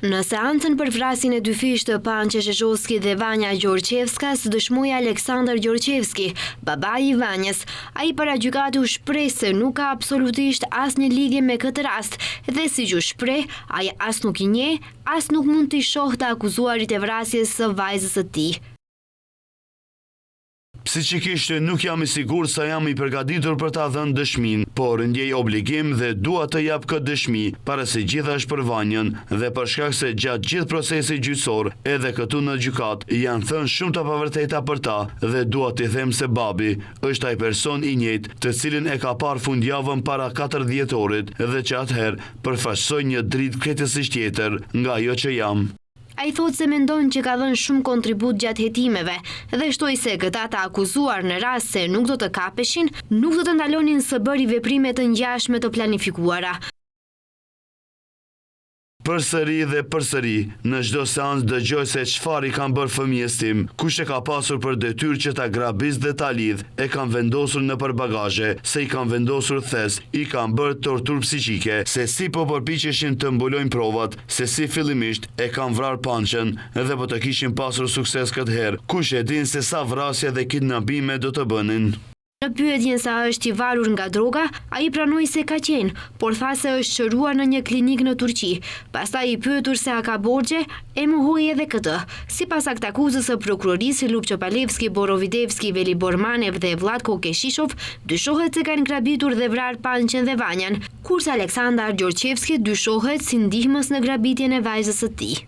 Në seancën për vrasjen e dy fishë të Pançe Zhezhovski dhe Vanja Gjorçevskas, dëshmoi Aleksandar Gjorçevski, babai i Vanjës. Ai para gjykatës u shpreh se nuk ka absolutisht asnjë lidhje me këtë rast dhe siç u shpreh, ai as nuk i njeh, as nuk mund t'i shohë të akuzuarit e vrasjes së vajzës së tij. Psiqikisht nuk jam i sigurt sa jam i përgatitur për ta dhënë dëshminë, por ndjej obligim dhe dua të jap këtë dëshmi para se gjithashtu për Vanjën dhe për shkak se gjatë gjithë procesit gjyqësor, edhe këtu në gjykat, janë thënë shumë të pavërteta për ta dhe dua t'i them se babi është ai person i njëjtë të cilin e ka parë fundjavën para 4 dhjetorit dhe që atëherë përfaqësoj një dritë krejtësisht tjetër nga ajo që jam. Ai thotë se mendon që ka dhënë shumë kontribut gjatë hetimeve dhe shtoi se këta të akuzuar në rast se nuk do të kapeshin, nuk do të ndalonin së bëri veprime të ngjashme të planifikuara. Përsëri dhe përsëri, në çdo seancë dëgjoj se çfarë i kanë bërë fëmijës tim, kush e ka pasur për detyrë që ta grabis dhe ta lidh, e kanë vendosur në përbagazhe, se i kanë vendosur thes, i kanë bërë torturë psiqike, se si po përpiqeshin të mbulojnë provat, se si fillimisht e kanë vrarë Pançën dhe po të kishin pasur sukses këtë herë, kush e din se sa vrasje dhe kidnapime do të bënin. Në pyetjen sa është i varur nga droga, ai pranoi se ka qenë, por tha se është shëruar në një klinikë në Turqi. Pastaj i pyetur se a ka borxhe, e mohoi edhe këtë. Sipas aktakuzës së prokurorisë Lup Çopalevski, Borovidevski, Veli Bormanev dhe Vlatko Keshishov, dyshohet se kanë grabitur dhe vrarë Pançën dhe Vanjan, kurse Aleksandar Gjorçevski dyshohet si ndihmës në grabitjen e vajzës së tij.